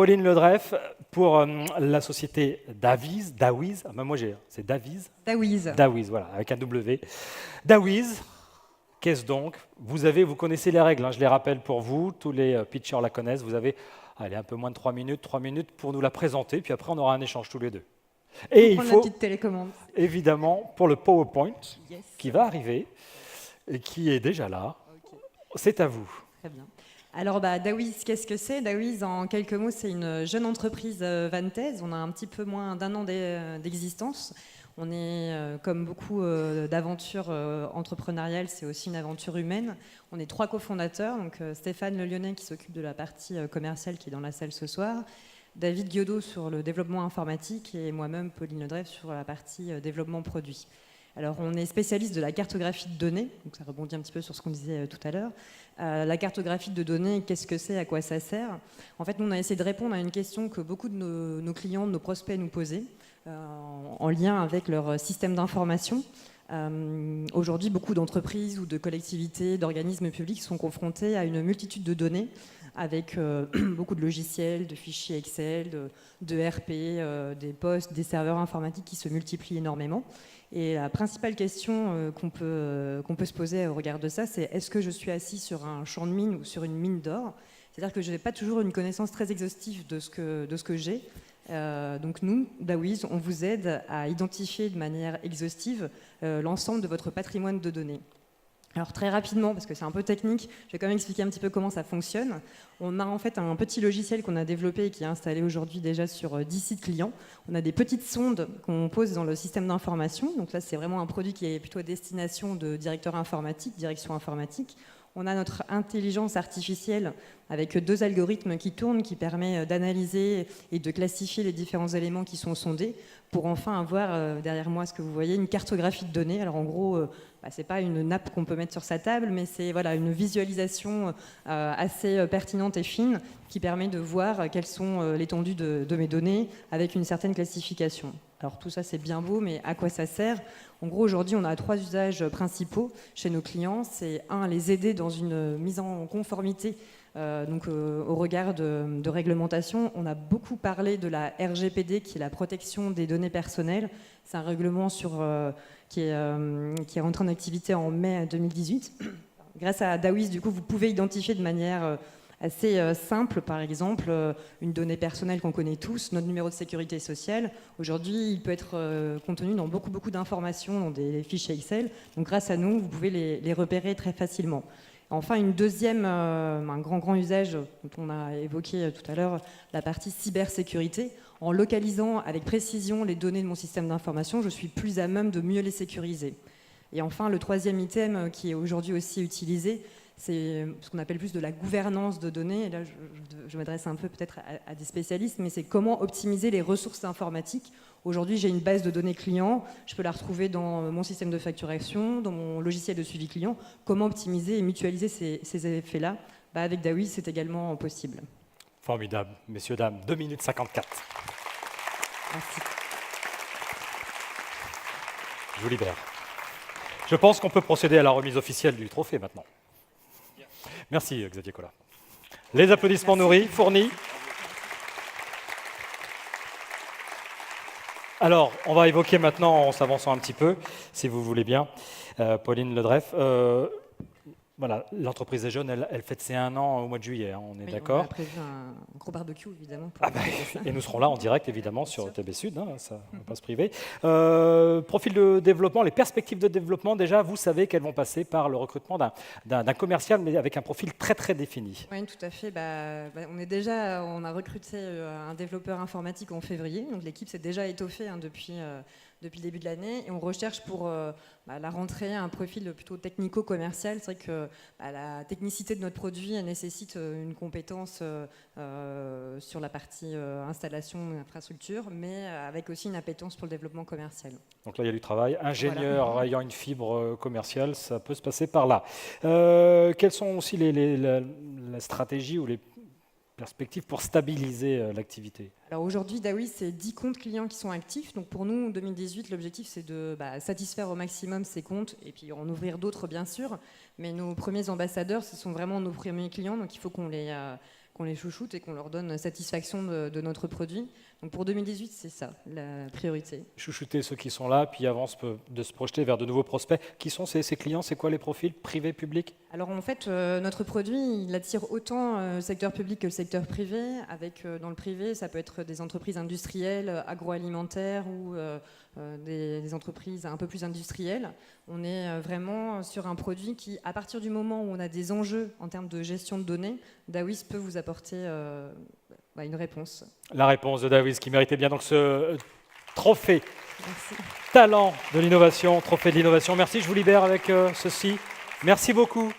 Pauline Ledreff pour la société Dawiz. Dawiz, c'est Dawiz. Dawiz. Dawiz, voilà, avec un W. Dawiz, qu'est-ce donc? Vous connaissez les règles, hein, je les rappelle pour vous, tous les pitchers la connaissent. Vous avez un peu moins de 3 minutes pour nous la présenter, puis après on aura un échange tous les deux. Et il faut, la petite télécommande. Évidemment, pour le PowerPoint Yes. qui va arriver et qui est déjà là, okay. C'est à vous. Très bien. Alors, Dawiz, qu'est-ce que c'est? Dawiz, en quelques mots, c'est une jeune entreprise vantaise. On a un petit peu moins d'1 an d'existence. On est, comme beaucoup d'aventures entrepreneuriales, c'est aussi une aventure humaine. On est 3 cofondateurs, donc Stéphane Le Lyonnais qui s'occupe de la partie commerciale qui est dans la salle ce soir, David Guiodot sur le développement informatique et moi-même, Pauline Ledreff, sur la partie développement produit. Alors, on est spécialiste de la cartographie de données, donc ça rebondit un petit peu sur ce qu'on disait tout à l'heure. La cartographie de données, qu'est-ce que c'est, à quoi ça sert? En fait, nous, on a essayé de répondre à une question que beaucoup de nos clients, de nos prospects nous posaient, en lien avec leur système d'information. Aujourd'hui, beaucoup d'entreprises ou de collectivités, d'organismes publics sont confrontés à une multitude de données, avec beaucoup de logiciels, de fichiers Excel, de RP, des postes, des serveurs informatiques qui se multiplient énormément. Et la principale question qu'on peut se poser au regard de ça, c'est est-ce que je suis assis sur un champ de mine ou sur une mine d'or? C'est-à-dire que je n'ai pas toujours une connaissance très exhaustive de ce que j'ai. Donc nous, Dawiz, on vous aide à identifier de manière exhaustive l'ensemble de votre patrimoine de données. Alors très rapidement, parce que c'est un peu technique, je vais quand même expliquer un petit peu comment ça fonctionne. On a en fait un petit logiciel qu'on a développé et qui est installé aujourd'hui déjà sur 10 sites clients. On a des petites sondes qu'on pose dans le système d'information. Donc là, c'est vraiment un produit qui est plutôt à destination de directeur informatique, direction informatique. On a notre intelligence artificielle avec 2 algorithmes qui tournent, qui permet d'analyser et de classifier les différents éléments qui sont sondés pour enfin avoir, derrière moi, ce que vous voyez, une cartographie de données. Alors en gros, c'est pas une nappe qu'on peut mettre sur sa table, mais c'est une visualisation assez pertinente et fine qui permet de voir quelles sont l'étendue de mes données avec une certaine classification. Alors tout ça, c'est bien beau, mais à quoi ça sert? En gros, aujourd'hui, on a 3 usages principaux chez nos clients. C'est les aider dans une mise en conformité au regard de réglementation. On a beaucoup parlé de la RGPD, qui est la protection des données personnelles. C'est un règlement qui est rentré en activité en mai 2018. Grâce à Dawiz, du coup, vous pouvez identifier de manière assez simple, par exemple, une donnée personnelle qu'on connaît tous, notre numéro de sécurité sociale. Aujourd'hui, il peut être contenu dans beaucoup d'informations, dans des fichiers Excel. Donc grâce à nous, vous pouvez les repérer très facilement. Enfin, un grand usage dont on a évoqué tout à l'heure, la partie cybersécurité. En localisant avec précision les données de mon système d'information, je suis plus à même de mieux les sécuriser. Et enfin, le 3e item qui est aujourd'hui aussi utilisé, c'est ce qu'on appelle plus de la gouvernance de données. Et là, je m'adresse un peu peut-être à des spécialistes, mais c'est comment optimiser les ressources informatiques. Aujourd'hui, j'ai une base de données client, je peux la retrouver dans mon système de facturation, dans mon logiciel de suivi client. Comment optimiser et mutualiser ces effets-là? Avec Dawiz, c'est également possible. Formidable, messieurs, dames. 2 minutes 54. Merci. Je vous libère. Je pense qu'on peut procéder à la remise officielle du trophée maintenant. Merci Xavier Collat. Les applaudissements nourris, fournis. Alors, on va évoquer maintenant, en s'avançant un petit peu, si vous voulez bien, Pauline Ledreff. Voilà, l'entreprise est jeune, elle fête ses 1 an au mois de juillet, hein, on est d'accord. On a prévu un gros barbecue, évidemment. Et nous serons là en direct, évidemment, sur TB Sud, hein, ça ne va pas se priver. Profil de développement, les perspectives de développement, déjà, vous savez qu'elles vont passer par le recrutement d'un commercial, mais avec un profil très défini. Oui, tout à fait. On a recruté un développeur informatique en février, donc l'équipe s'est déjà étoffée depuis le début de l'année, et on recherche pour la rentrée un profil plutôt technico-commercial. C'est vrai que la technicité de notre produit nécessite une compétence sur la partie installation et infrastructure, mais avec aussi une appétence pour le développement commercial. Donc là, il y a du travail. Ingénieur ayant une fibre commerciale, ça peut se passer par là. Quelles sont aussi la stratégie ou les perspectives pour stabiliser l'activité? Alors aujourd'hui, Dawiz, c'est 10 comptes clients qui sont actifs. Donc pour nous, en 2018, l'objectif, c'est de satisfaire au maximum ces comptes et puis en ouvrir d'autres, bien sûr. Mais nos premiers ambassadeurs, ce sont vraiment nos premiers clients. Donc il faut qu'on qu'on les chouchoute et qu'on leur donne satisfaction de notre produit. Donc pour 2018, c'est ça la priorité. Chouchouter ceux qui sont là, puis avant de se projeter vers de nouveaux prospects. Qui sont ces clients? C'est quoi les profils? Privé, public? Alors en fait, notre produit, il attire autant le secteur public que le secteur privé. Avec, dans le privé, ça peut être des entreprises industrielles, agroalimentaires ou des entreprises un peu plus industrielles. On est vraiment sur un produit qui, à partir du moment où on a des enjeux en termes de gestion de données, Dawis peut vous apporter une réponse. La réponse de Dawis qui méritait bien donc ce trophée. Merci. Talent de l'innovation, trophée de l'innovation. Merci, je vous libère avec ceci. Merci beaucoup.